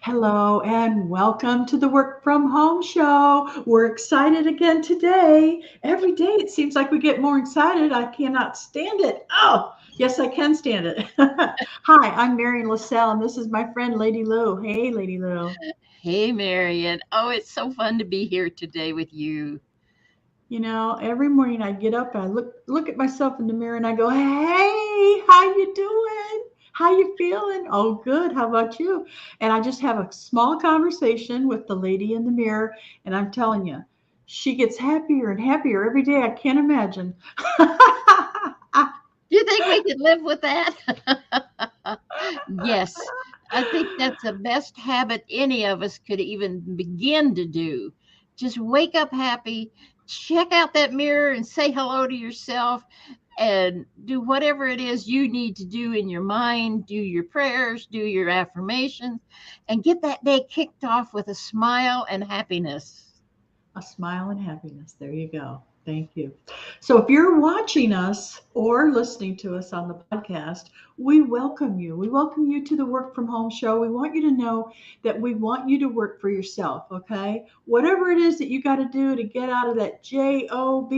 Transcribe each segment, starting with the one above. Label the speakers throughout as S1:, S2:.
S1: Hello and welcome to the Work From Home Show. We're excited again today. Every day it seems like we get more excited. I cannot stand it. Oh, yes, I can stand it. Hi, I'm Marion LaSalle, and this is my friend Lady Lou. Hey, Lady Lou.
S2: Hey, Marion. Oh, it's so fun to be here today with you.
S1: Every morning I get up and I look at myself in the mirror and I go, "Hey, how you doing? How you feeling?" "Oh, good. How about you?" And I just have a small conversation with the lady in the mirror, and I'm telling you, she gets happier and happier every day. I can't imagine.
S2: Do you think we could live with that? Yes, I think that's the best habit any of us could even begin to do. Just wake up happy, check out that mirror and say hello to yourself, and do whatever it is you need to do in your mind. Do your prayers, do your affirmations, and get that day kicked off with a smile and happiness.
S1: A smile and happiness. There you go. Thank you. So, if you're watching us or listening to us on the podcast, we welcome you. We welcome you to the Work From Home Show. We want you to know that we want you to work for yourself, okay? Whatever it is that you got to do to get out of that job,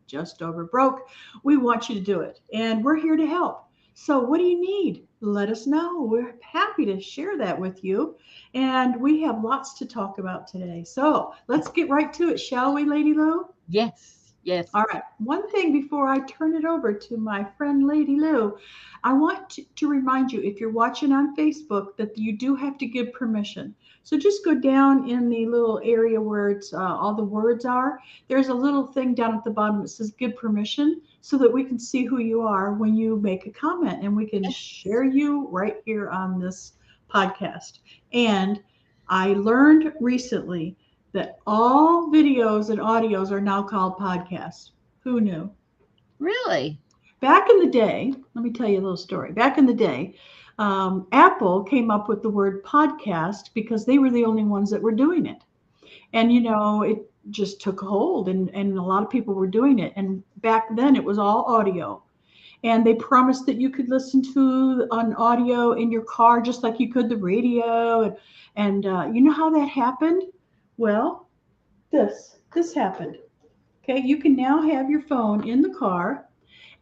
S1: just over broke, we want you to do it. And we're here to help. So, what do you need? Let us know. We're happy to share that with you. And we have lots to talk about today. So let's get right to it, shall we, Lady Lou?
S2: Yes, yes.
S1: All right. One thing before I turn it over to my friend Lady Lou, I want to remind you if you're watching on Facebook that you do have to give permission. So just go down in the little area where it's all the words are. There's a little thing down at the bottom that says give permission so that we can see who you are when you make a comment and we can share you right here on this podcast. And I learned recently that all videos and audios are now called podcasts. Who knew?
S2: Really?
S1: Back in the day, let me tell you a little story. Back in the day, Apple came up with the word podcast because they were the only ones that were doing it. And, it just took hold and a lot of people were doing it. And back then it was all audio. And they promised that you could listen to an audio in your car just like you could the radio. And you know how that happened? Well, this happened. Okay, you can now have your phone in the car,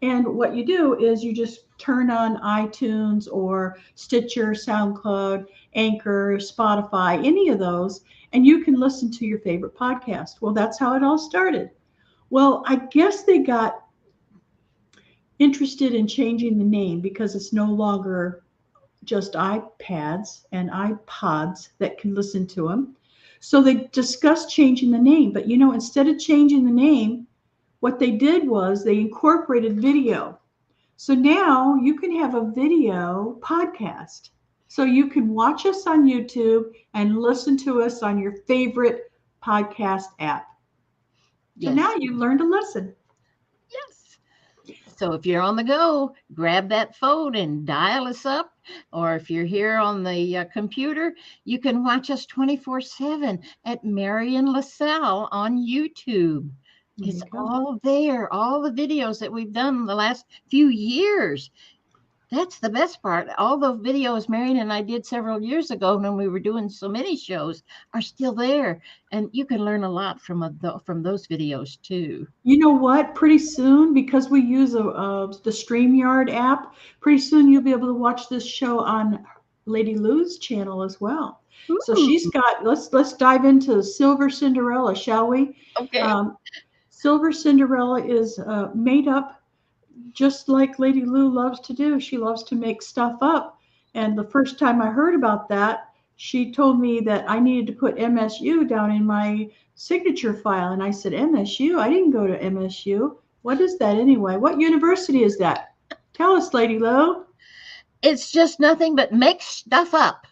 S1: and what you do is you just turn on iTunes or Stitcher, SoundCloud, Anchor, Spotify, any of those, and you can listen to your favorite podcast. Well, that's how it all started. Well, I guess they got interested in changing the name because it's no longer just iPads and iPods that can listen to them. So they discussed changing the name. But instead of changing the name, what they did was they incorporated video. So now you can have a video podcast. So you can watch us on YouTube and listen to us on your favorite podcast app. So
S2: Yes.
S1: now you learned a lesson.
S2: Yes. So if you're on the go, grab that phone and dial us up. Or if you're here on the computer, you can watch us 24/7 at Marion LaSalle on YouTube.
S1: There
S2: It's
S1: you go.
S2: all there, all the videos that we've done the last few years. That's the best part. All the videos Marion and I did several years ago when we were doing so many shows are still there. And you can learn a lot from those videos too.
S1: You know what? Pretty soon, because we use the StreamYard app, pretty soon you'll be able to watch this show on Lady Lou's channel as well. So
S2: Ooh,
S1: she's got. Let's dive into Silver Cinderella, shall we?
S2: okay.
S1: Um, Silver Cinderella is made up just like Lady Lou loves to do. She loves to make stuff up. And the first time I heard about that, she told me that I needed to put MSU down in my signature file. And I said, MSU? I didn't go to MSU. What is that anyway? What university is that? Tell us, Lady Lou.
S2: It's just nothing but make stuff up,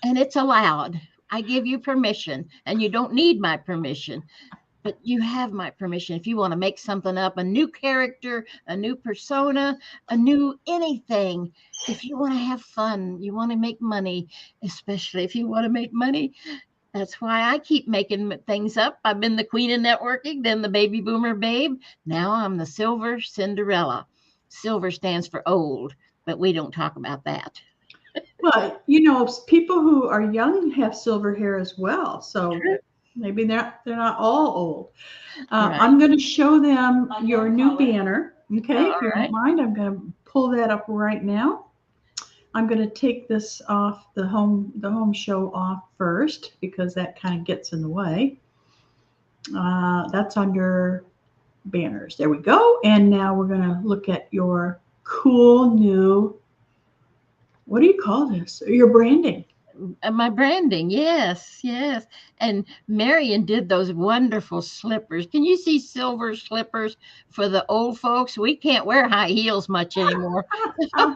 S2: and it's allowed. I give you permission, and you don't need my permission, but you have my permission. If you want to make something up, a new character, a new persona, a new anything, if you want to have fun, you want to make money, especially if you want to make money. That's why I keep making things up. I've been the queen of networking, then the baby boomer babe. Now I'm the silver Cinderella. Silver stands for old, but we don't talk about that.
S1: Well, people who are young have silver hair as well, so
S2: True.
S1: maybe they're not all old.
S2: Right.
S1: I'm going to show them your new banner.
S2: All
S1: Okay, if you don't
S2: right.
S1: mind, I'm going to pull that up right now. I'm going to take this off the home show off first because that kind of gets in the way. That's under banners. There we go. And now we're going to look at your cool new, what do you call this? Your branding.
S2: My branding, yes, yes. And Marion did those wonderful slippers. Can you see silver slippers for the old folks? We can't wear high heels much anymore.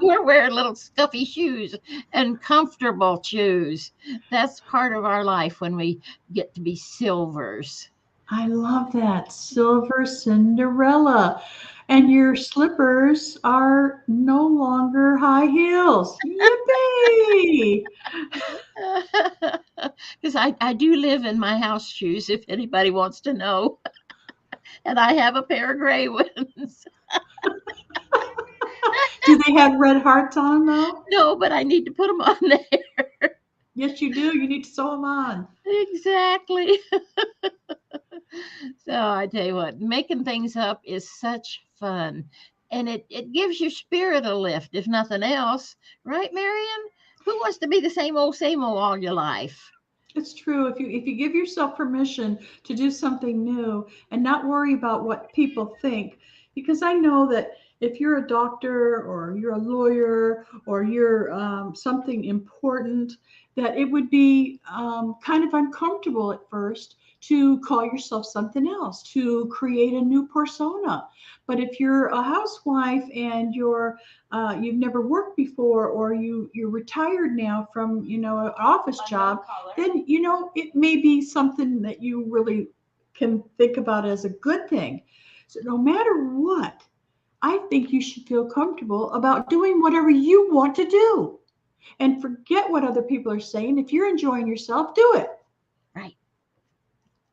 S2: We're wearing little stuffy shoes and comfortable shoes. That's part of our life when we get to be silvers.
S1: I love that. Silver Cinderella. And your slippers are no longer high heels. Yippee!
S2: Because I do live in my house shoes, if anybody wants to know. And I have a pair of gray ones.
S1: Do they have red hearts on them though?
S2: No, but I need to put them on there.
S1: Yes, you do. You need to sew them on.
S2: Exactly. So I tell you what, making things up is such fun. And it gives your spirit a lift, if nothing else. Right, Marion? Who wants to be the same old all your life?
S1: It's true. If you give yourself permission to do something new and not worry about what people think, because I know that if you're a doctor or you're a lawyer or you're something important, that it would be kind of uncomfortable at first to call yourself something else, to create a new persona. But if you're a housewife and you've never worked before, or you're retired now from an office job, then it may be something that you really can think about as a good thing. So no matter what, I think you should feel comfortable about doing whatever you want to do and forget what other people are saying. If you're enjoying yourself, do it.
S2: Right,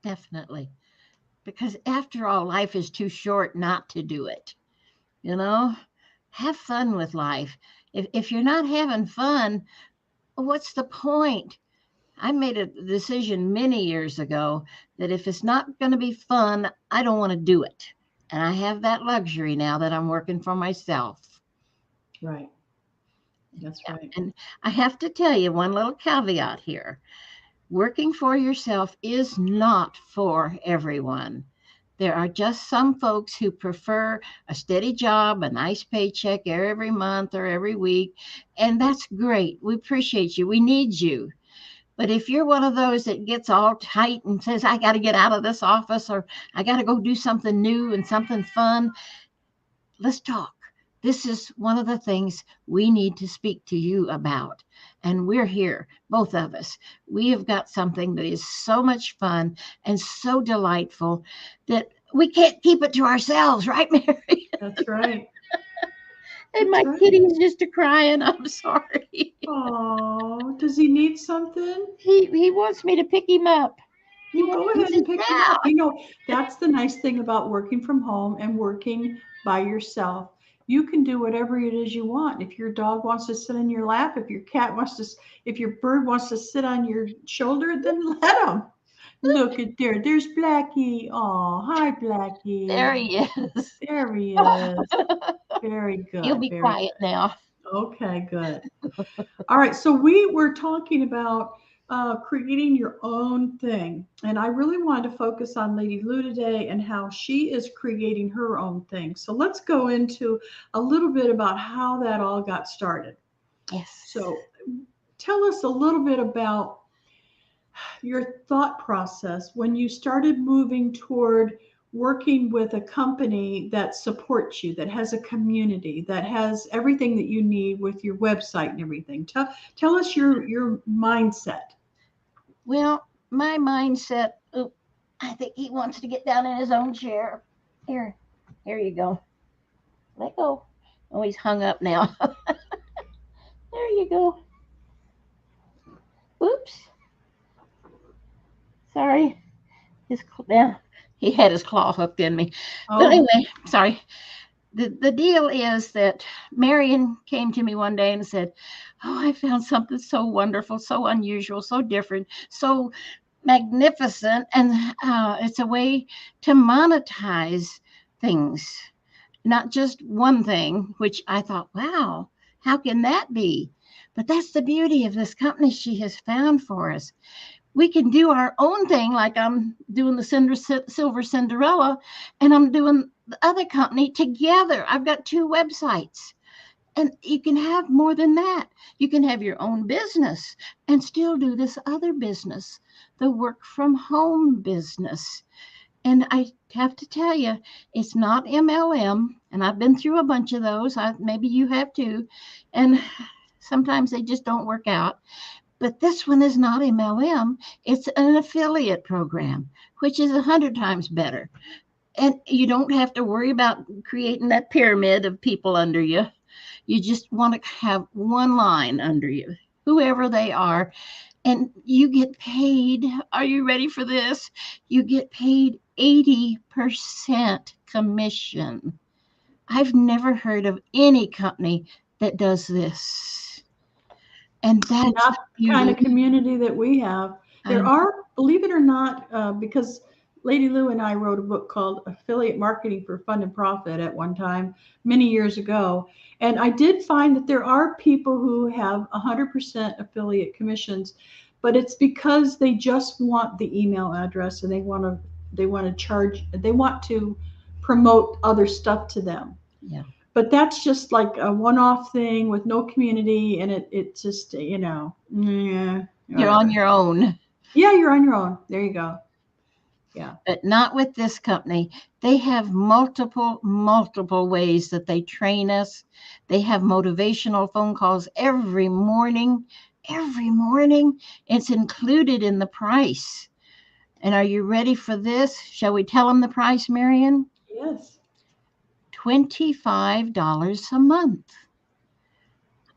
S2: definitely. Because after all, life is too short not to do it. You know, have fun with life. If you're not having fun, what's the point? I made a decision many years ago that if it's not going to be fun, I don't want to do it. And I have that luxury now that I'm working for myself.
S1: Right. That's
S2: Yeah.
S1: right.
S2: And I have to tell you one little caveat here. Working for yourself is not for everyone. There are just some folks who prefer a steady job, a nice paycheck every month or every week, and that's great. We appreciate you. We need you. But if you're one of those that gets all tight and says, I got to get out of this office or I got to go do something new and something fun, let's talk. This is one of the things we need to speak to you about. And we're here, both of us. We have got something that is so much fun and so delightful that we can't keep it to ourselves, right, Mary?
S1: That's right.
S2: And
S1: That's
S2: my
S1: right.
S2: kitty's just a crying. I'm sorry.
S1: Oh, does he need something?
S2: He wants me to pick him up. He
S1: Well,
S2: wants
S1: go
S2: to
S1: ahead
S2: sit
S1: and pick him up.
S2: down.
S1: That's the nice thing about working from home and working by yourself. You can do whatever it is you want. If your dog wants to sit in your lap, if your cat wants to, if your bird wants to sit on your shoulder, then let him. Look at there. There's Blackie. Oh, hi,
S2: There
S1: Blackie.
S2: he is.
S1: There he is. Very
S2: He'll
S1: good.
S2: be
S1: Very
S2: quiet
S1: good.
S2: now.
S1: Okay, good. All right, so we were talking about creating your own thing, and I really wanted to focus on Lady Lou today and how she is creating her own thing. So let's go into a little bit about how that all got started.
S2: Yes.
S1: So tell us a little bit about your thought process when you started moving toward working with a company that supports you, that has a community, that has everything that you need with your website and everything. Tell us your mindset.
S2: Well, my mindset. Oh, I think he wants to get down in his own chair. Here, here you go. Let go. Oh, he's hung up now. There you go. Oops. Sorry. His now he had his claw hooked in me. But
S1: Oh,
S2: anyway, sorry. the deal is that Marion came to me one day and said, "Oh, I found something so wonderful, so unusual, so different, so magnificent, and it's a way to monetize things, not just one thing." Which I thought, wow, how can that be? But that's the beauty of this company she has found for us. We can do our own thing, like I'm doing the Silver Cinderella, and I'm doing the other company together. I've got two websites, and you can have more than that. You can have your own business and still do this other business, the work from home business. And I have to tell you, it's not MLM, and I've been through a bunch of those. Maybe you have too, and sometimes they just don't work out. But this one is not MLM. It's an affiliate program, which is 100 times better. And you don't have to worry about creating that pyramid of people under you. You just want to have one line under you, whoever they are, and you get paid. Are you ready for this? You get paid 80% commission. I've never heard of any company that does this. And that's
S1: Not
S2: the
S1: the kind
S2: beauty.
S1: of community that we have.
S2: I
S1: There are, believe it or not, because Lady Lou and I wrote a book called Affiliate Marketing for Fun and Profit at one time, many years ago. And I did find that there are people who have 100% affiliate commissions, but it's because they just want the email address and they want to promote other stuff to them.
S2: Yeah.
S1: But that's just like a one-off thing with no community, and it just, yeah,
S2: You're on
S1: whatever.
S2: your own.
S1: Yeah, you're on your own. There you go. Yeah.
S2: But not with this company. They have multiple ways that they train us. They have motivational phone calls every morning. Every morning. It's included in the price. And are you ready for this? Shall we tell them the price, Marion?
S1: Yes.
S2: $25 a month.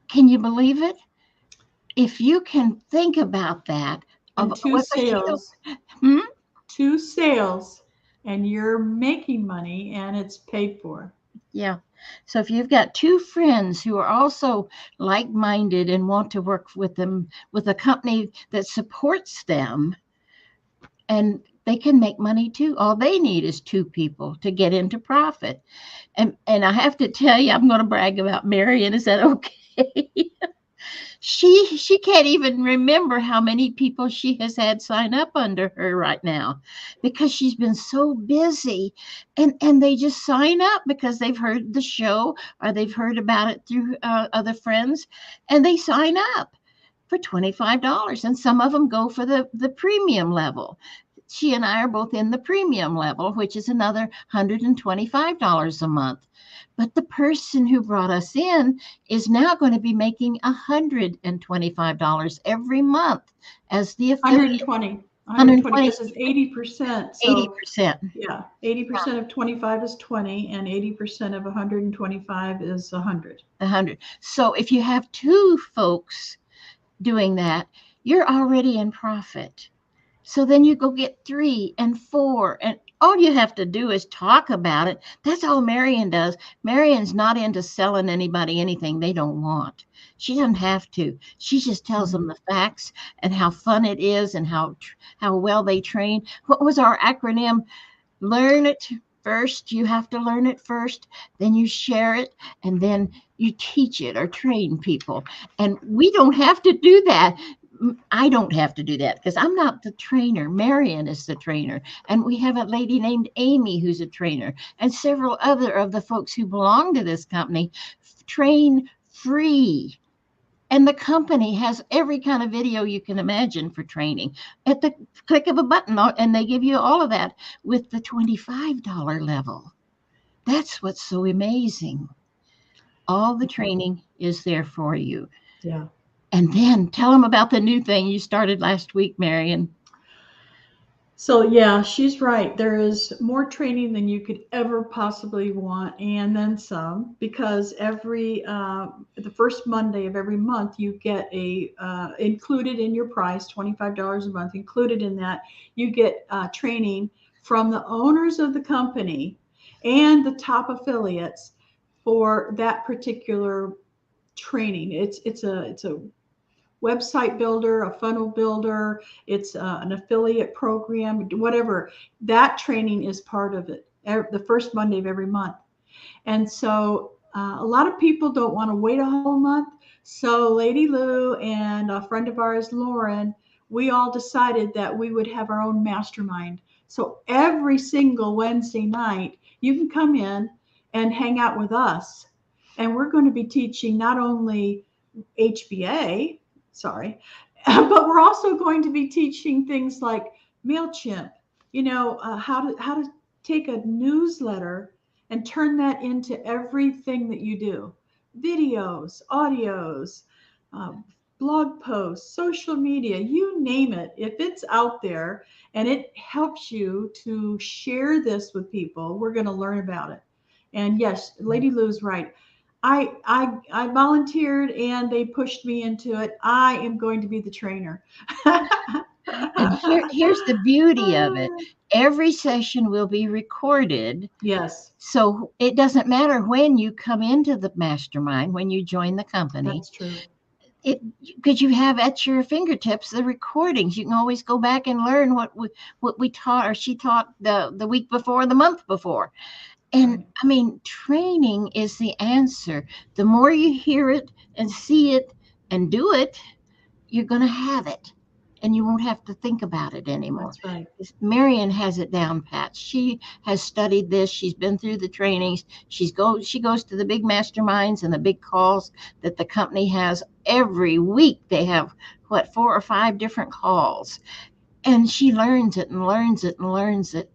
S2: Can you believe it? If you can think about that,
S1: And two
S2: with a shield.
S1: sales,
S2: Hmm?
S1: two sales, and you're making money and it's paid for.
S2: Yeah. So if you've got two friends who are also like minded and want to work with them, with a company that supports them, and they can make money too. All they need is two people to get into profit. And I have to tell you, I'm going to brag about Marion. Is that okay? She can't even remember how many people she has had sign up under her right now, because she's been so busy, and they just sign up because they've heard the show or they've heard about it through other friends, and they sign up for $25, and some of them go for the premium level. She and I are both in the premium level, which is another $125 a month. But the person who brought us in is now going to be making $125 every month as the affiliate.
S1: 120. 120
S2: 120,
S1: because it's 80%. So
S2: 80%.
S1: yeah, 80% of 25 is 20 and 80% of 125 is 100.
S2: 100. So if you have two folks doing that, you're already in profit. So then you go get three and four, and all you have to do is talk about it. That's all Marion does. Marion's not into selling anybody anything they don't want. She doesn't have to. She just tells them the facts and how fun it is and how well they train. What was our acronym? Learn it first. You have to learn it first. Then you share it, and then you teach it or train people. And we don't have to do that. I don't have to do that because I'm not the trainer. Marion is the trainer. And we have a lady named Amy who's a trainer, and several other of the folks who belong to this company train free. And the company has every kind of video you can imagine for training at the click of a button, and they give you all of that with the $25 level. That's what's so amazing. All the training is there for you.
S1: Yeah.
S2: And then tell them about the new thing you started last week, Marion.
S1: So yeah, she's right. There is more training than you could ever possibly want, and then some. Because every the first Monday of every month, you get a included in your price, $25 a month. Included in that, you get training from the owners of the company and the top affiliates for that particular training. It's a website builder, a funnel builder, it's an affiliate program, whatever. That training is part of it, the first Monday of every month. And so a lot of people don't want to wait a whole month. So Lady Lou and a friend of ours, Lauren, we all decided that we would have our own mastermind. So every single Wednesday night, you can come in and hang out with us. And we're going to be teaching not only HBA, sorry, but we're also going to be teaching things like MailChimp, how to take a newsletter and turn that into everything that you do: videos, audios, um, blog posts, social media, you name it. If it's out there and it helps you to share this with people, we're going to learn about it. And yes, Lady Lou's right. I volunteered and they pushed me into it. I am going to be the trainer.
S2: And here's the beauty of it. Every session will be recorded.
S1: Yes,
S2: So it doesn't matter when you come into the mastermind, when you join the company.
S1: that's true.
S2: It because you have at your fingertips the recordings. You can always go back and learn what we taught or she taught the week before, the month before. And
S1: Right.
S2: I mean, training is the answer. The more you hear it and see it and do it, you're going to have it and you won't have to think about it anymore.
S1: That's right.
S2: Marion has it down pat. She has studied this. She's been through the trainings. She goes to the big masterminds and the big calls that the company has every week. They have what, 4 or 5 different calls, and she learns it and learns it and learns it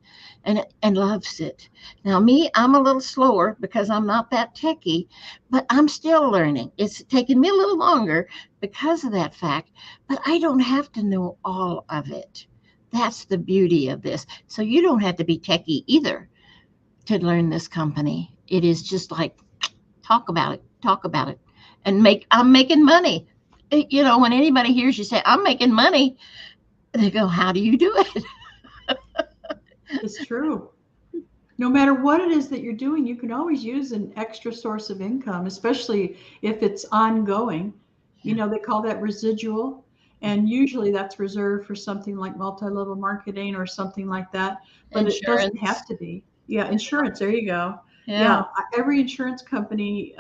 S2: and loves it. Now, me, I'm a little slower because I'm not that techie, but I'm still learning. It's taken me a little longer because of that fact, but I don't have to know all of it. That's the beauty of this. So you don't have to be techie either to learn this company. It is just like talk about it, and I'm making money. When anybody hears you say I'm making money, they go, "How do you do it?"
S1: It's true. No matter what it is that you're doing, you can always use an extra source of income, especially if it's ongoing.
S2: Yeah.
S1: They call that residual. And usually that's reserved for something like multi-level marketing or something like that. But it doesn't have
S2: Insurance.
S1: to be. Yeah, insurance. There you go.
S2: Yeah.
S1: Yeah, every insurance company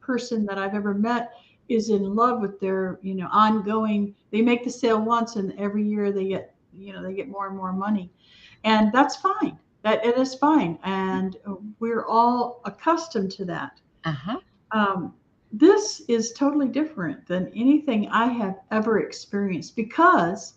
S1: person that I've ever met is in love with their, ongoing. They make the sale once, and every year they get more and more money, and that's fine. That it is fine, and we're all accustomed to that.
S2: Uh-huh.
S1: Um, this is totally different than anything I have ever experienced because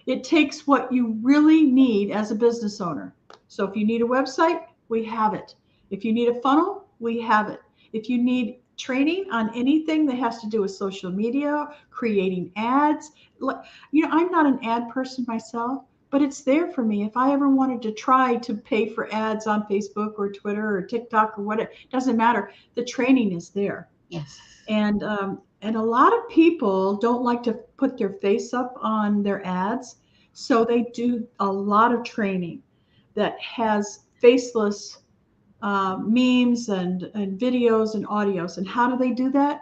S1: it takes what you really need as a business owner. So if you need a website, we have it. If you need a funnel, we have it. If you need training on anything that has to do with social media, creating ads, I'm not an ad person myself, but it's there for me. If I ever wanted to try to pay for ads on Facebook or Twitter or TikTok or whatever, it doesn't matter. The training is there.
S2: Yes.
S1: And a lot of people don't like to put their face up on their ads, so they do a lot of training that has faceless memes and videos and audios. And how do they do that?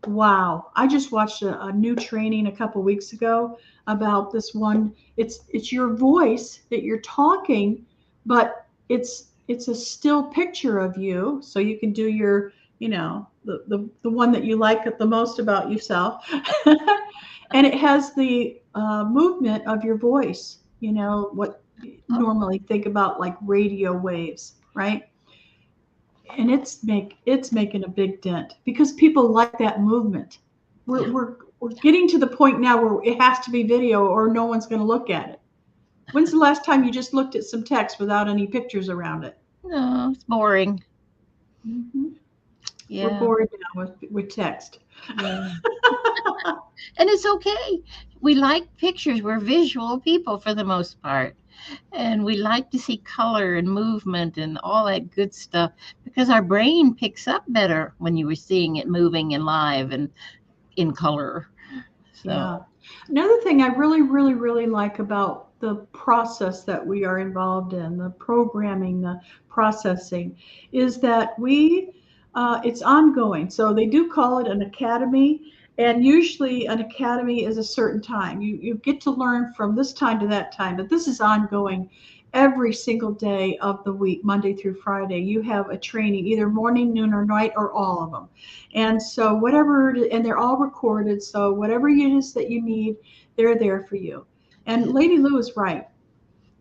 S1: Wow! I just watched a new training a couple weeks ago about this one. It's your voice that you're talking, but it's a still picture of you, so you can do your the one that you like the most about yourself, and it has the movement of your voice. What you
S2: Oh,
S1: normally think about like radio waves, right? And it's making a big dent because people like that movement. We're
S2: yeah.
S1: we're we're getting to the point now where it has to be video or no one's going to look at it. When's the last time you just looked at some text without any pictures around it?
S2: No, it's boring.
S1: Hmm. We're
S2: Yeah.
S1: bored now with text.
S2: Yeah. And it's okay. We like pictures. We're visual people for the most part. And we like to see color and movement and all that good stuff because our brain picks up better when you were seeing it moving and live and in color.
S1: Yeah.
S2: So,
S1: Another thing I really, really, really like about the process that we are involved in, the programming, the processing, is that we It's ongoing. So they do call it an academy, and usually an academy is a certain time. You get to learn from this time to that time, but this is ongoing every single day of the week, Monday through Friday. You have a training either morning, noon, or night, or all of them. And so and they're all recorded. So whatever it is that you need, they're there for you. And Lady Lou is right.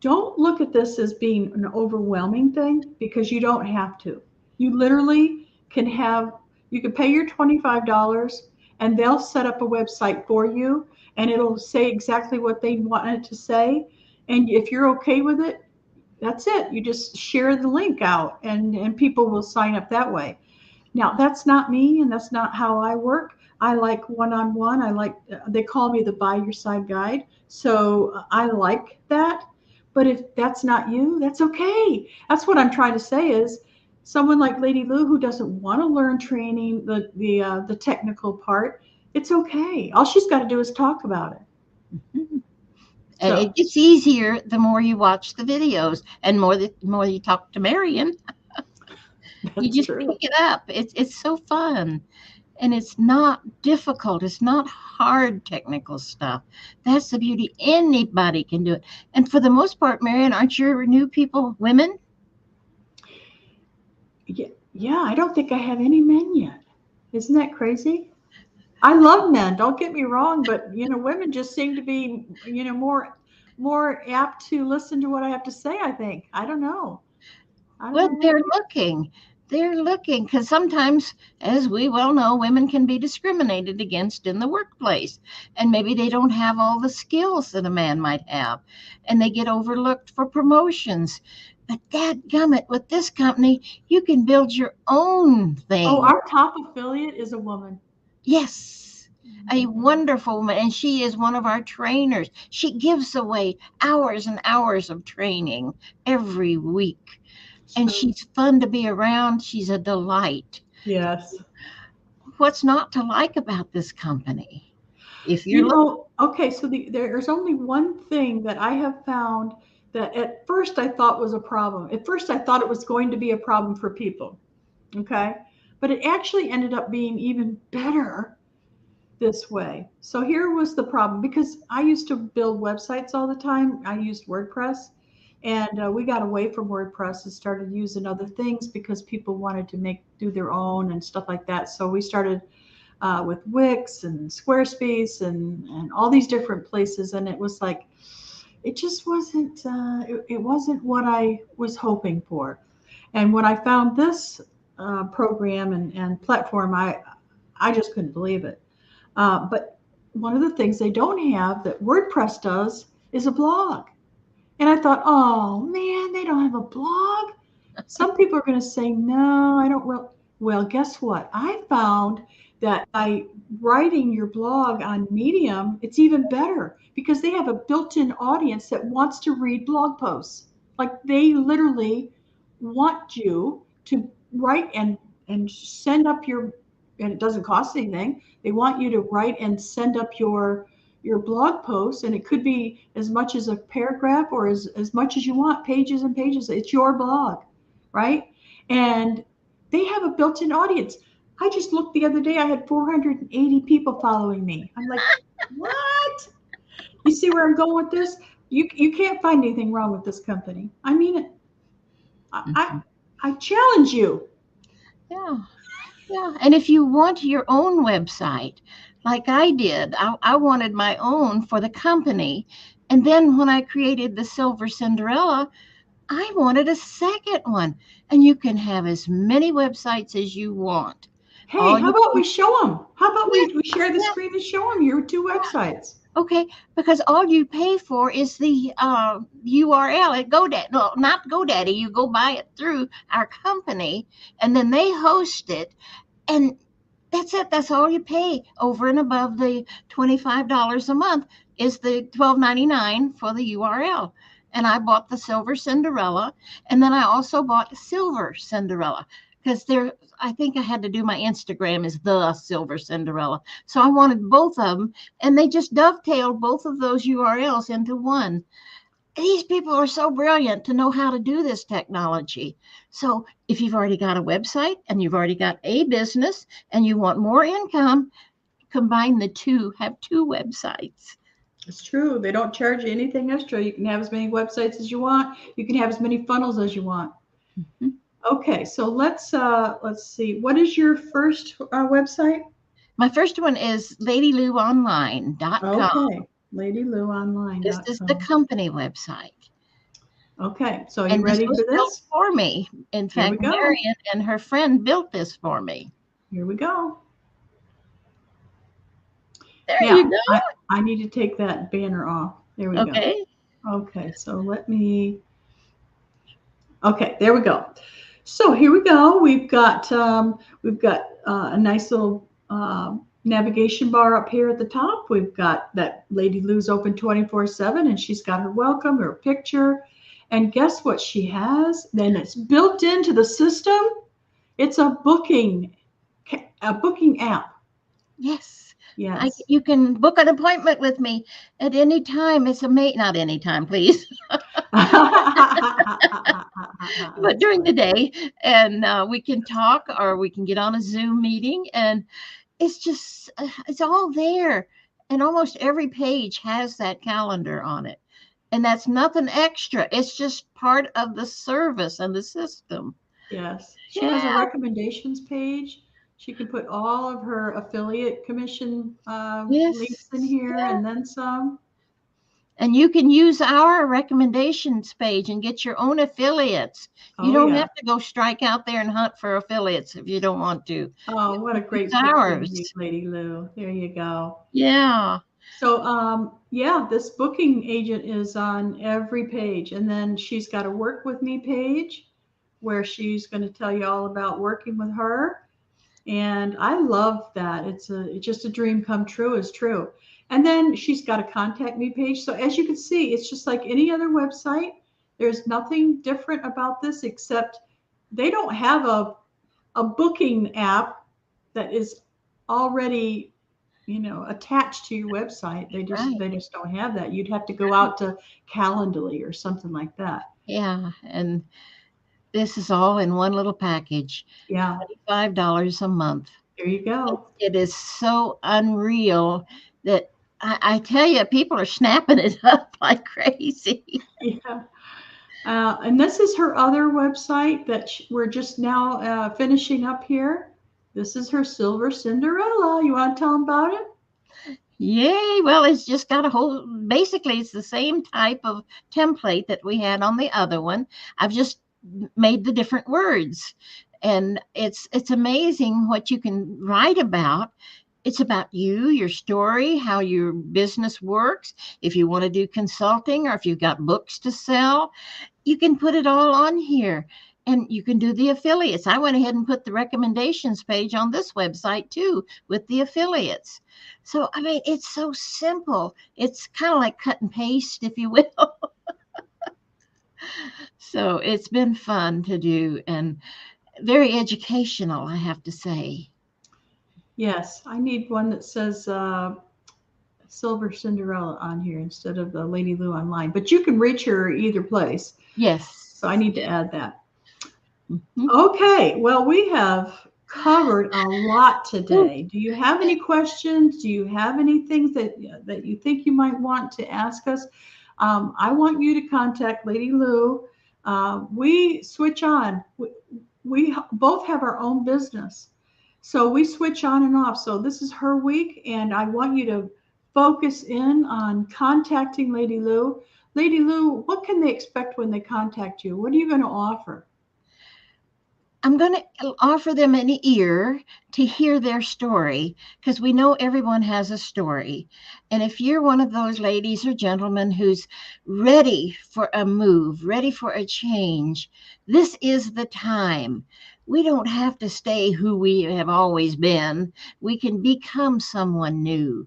S1: Don't look at this as being an overwhelming thing because you don't have to. You literally can have, you can pay your $25 and they'll set up a website for you and it'll say exactly what they want it to say. And if you're okay with it, that's it. You just share the link out and people will sign up that way. Now, that's not me and that's not how I work. I like one-on-one. I like, they call me the by your side guide. So I like that. But if that's not you, that's okay. That's what I'm trying to say is someone like Lady Lou who doesn't want to learn training, the technical part, it's okay. All she's got to do is talk about it.
S2: Mhm. And
S1: So
S2: it gets easier the more you watch the videos and the more you talk to Marion. You
S1: that's
S2: just
S1: true.
S2: pick it up. It's so fun. And it's not difficult. It's not hard technical stuff. That's the beauty. Anybody can do it. And for the most part, Marion, aren't your new people women?
S1: Yeah, yeah, I don't think I have any men yet. Isn't that crazy? I love men, don't get me wrong, but women just seem to be, more apt to listen to what I have to say, I think. I don't know. I don't
S2: Well,
S1: know what
S2: they're
S1: it is.
S2: looking. They're looking because sometimes, as we well know, women can be discriminated against in the workplace. And maybe they don't have all the skills that a man might have. And they get overlooked for promotions. But dadgummit, with this company, you can build your own
S1: Oh,
S2: thing.
S1: our top affiliate is a woman.
S2: Yes, a
S1: Mhm.
S2: wonderful woman. And she is one of our trainers. She gives away hours and hours of training every week. And
S1: So,
S2: she's fun to be around. She's a delight.
S1: yes.
S2: What's not to like about this company? If you're
S1: Okay, so there's only one thing that I have found that at first I thought was a problem. At first I thought it was going to be a problem for people. Okay. But it actually ended up being even better this way. So here was the problem because I used to build websites all the time. I used WordPress and we got away from WordPress and started using other things because people wanted to do their own and stuff like that. So we started with Wix and Squarespace and all these different places. And it was like, it just wasn't, it wasn't what I was hoping for. And when I found this program and platform, I just couldn't believe it. But one of the things they don't have that WordPress does is a blog. And I thought, oh man, they don't have a blog. Some people are going to say, no, I don't. Well, guess what? I found that by writing your blog on Medium, it's even better because they have a built in audience that wants to read blog posts. Like they literally want you to write and send up and it doesn't cost anything. They want you to write and send up your blog post, and it could be as much as a paragraph or as much as you want, pages and pages. It's your blog, right? And they have a built-in audience. I just looked the other day, I had 480 people following me. I'm like, what? You see where I'm going with this? You can't find anything wrong with this company. I mean it. I I,
S2: Mhm.
S1: I challenge you.
S2: Yeah, yeah. And if you want your own website, like I did, I wanted my own for the company. And then when I created the Silver Cinderella, I wanted a second one. And you can have as many websites as you want.
S1: Hey,
S2: All
S1: how
S2: you
S1: about we show them? How about
S2: yeah,
S1: we share the
S2: yeah,
S1: screen and show them your two
S2: yeah.
S1: websites?
S2: Okay, because all you pay for is the URL at GoDaddy. No, not GoDaddy. You go buy it through our company, and then they host it, and that's it. That's all you pay over and above the $25 a month is the $12.99 for the URL. And I bought the Silver Cinderella, and then I also bought Silver Cinderella because there. I think I had to do my Instagram as the Silver Cinderella, so I wanted both of them, and they just dovetailed both of those URLs into one. these people are so brilliant to know how to do this technology. So if you've already got a website and you've already got a business and you want more income, combine the two, have two websites.
S1: It's true. They don't charge you anything extra. You can have as many websites as you want. You can have as many funnels as you want.
S2: Mhm.
S1: Okay, so let's see. What is your first website?
S2: My first one is ladylouonline.com.
S1: Okay,
S2: This is the
S1: ladylouonline.com.
S2: company website.
S1: Okay, so you
S2: And this
S1: ready
S2: was
S1: for
S2: built
S1: this?
S2: for me. In
S1: Here we
S2: fact,
S1: go.
S2: Marion and her friend built this for me.
S1: Here we go.
S2: There you
S1: Now,
S2: go.
S1: I need to take that banner off. There we go.
S2: Okay.
S1: Okay, so okay, there we go. So here we go. We've got a nice little navigation bar up here at the top. We've got that Lady Lou's open 24/7, and she's got her welcome, her picture, and guess what she has? Then it's built into the system. It's a booking app.
S2: Yes.
S1: Yes.
S2: You can book an appointment with me at any time. It's amazing. Not any time, please, but
S1: That's
S2: during the
S1: funny.
S2: day. And we can talk or we can get on a Zoom meeting. And it's just, it's all there. And almost every page has that calendar on it. And that's nothing extra. It's just part of the service and the system.
S1: Yes. She has a
S2: Yeah.
S1: recommendations page. She can put all of her affiliate commission links in
S2: Yes.
S1: here and then some.
S2: And you can use our recommendations page and get your own affiliates. You
S1: Oh,
S2: don't
S1: yeah.
S2: have to go strike out there and hunt for affiliates if you don't want to.
S1: Oh,
S2: You
S1: what a
S2: can use
S1: great picture of you,
S2: ours.
S1: Lady Lou. There you go.
S2: Yeah.
S1: So, yeah, this booking agent is on every page. And then she's got a work with me page where she's going to tell you all about working with her. And I love that. It's just a dream come true is true. And then she's got a contact me page. So as you can see, it's just like any other website. There's nothing different about this except they don't have a booking app that is already, attached to your website. They just
S2: Right.
S1: they just don't have that. You'd have to go out to Calendly or something like that.
S2: Yeah. And this is all in one little package,
S1: Yeah,
S2: $25 a month.
S1: there you go.
S2: It is so unreal that I tell you, people are snapping it up like crazy.
S1: Yeah. And this is her other website that we're just now finishing up here. This is her Silver Cinderella. You want to tell them about it?
S2: Yay. Well, it's just got a whole, basically, it's the same type of template that we had on the other one. I've just made the different words. And it's amazing what you can write about. It's about you, your story, how your business works. If you want to do consulting or if you've got books to sell, you can put it all on here. And you can do the affiliates. I went ahead and put the recommendations page on this website too with the affiliates. So, I mean, it's so simple. It's kind of like cut and paste, if you will. So, it's been fun to do and very educational, I have to say.
S1: Yes, I need one that says Silver Cinderella on here instead of the Lady Lou online. But you can reach her either place. So I
S2: Yes.
S1: need to add that.
S2: Mhm.
S1: Okay, well, we have covered a lot
S2: Ooh,
S1: today. Do you have any questions? Do you have any things that you think you might want to ask us? I want you to contact Lady Lou. We switch on. We both have our own business, so we switch on and off. So this is her week, and I want you to focus in on contacting Lady Lou. Lady Lou, what can they expect when they contact you? What are you going to offer?
S2: I'm going to offer them an ear to hear their story because we know everyone has a story. And if you're one of those ladies or gentlemen who's ready for a move, ready for a change, this is the time. We don't have to stay who we have always been. We can become someone new.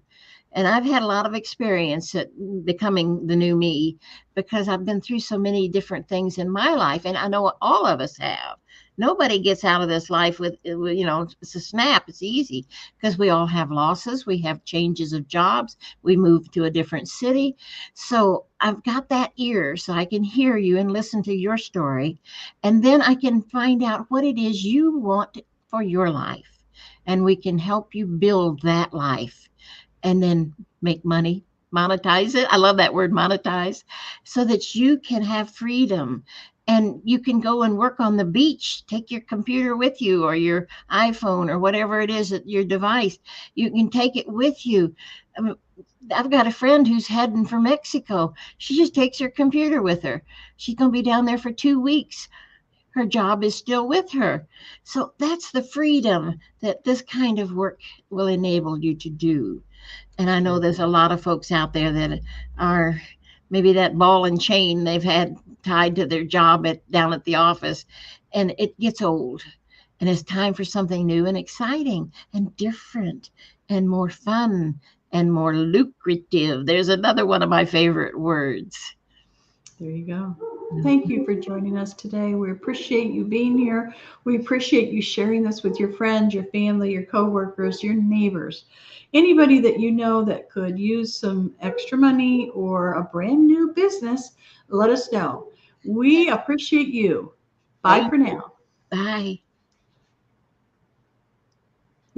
S2: And I've had a lot of experience at becoming the new me because I've been through so many different things in my life. And I know all of us have. Nobody gets out of this life it's a snap. It's easy because we all have losses. We have changes of jobs. We move to a different city. So I've got that ear so I can hear you and listen to your story. And then I can find out what it is you want for your life. And we can help you build that life and then make money, monetize it. I love that word, monetize, so that you can have freedom and you can go and work on the beach. Take your computer with you or your iPhone or whatever it is that your device. You can take it with you. Um, I've got a friend who's heading for Mexico. She just takes her computer with her. She's going to be down there for 2 weeks. Her job is still with her. So that's the freedom that this kind of work will enable you to do. And I know there's a lot of folks out there that are maybe that ball and chain they've had tied to their job down at the office, and it gets old. And it's time for something new and exciting and different and more fun and more lucrative. There's another one of my favorite words.
S1: There you go. Thank you for joining us today. We appreciate you being here. We appreciate you sharing this with your friends, your family, your coworkers, your neighbors, anybody that you know that could use some extra money or a brand new business. Let us know. We appreciate you. Bye
S2: Thank
S1: for
S2: you.
S1: now.
S2: Bye.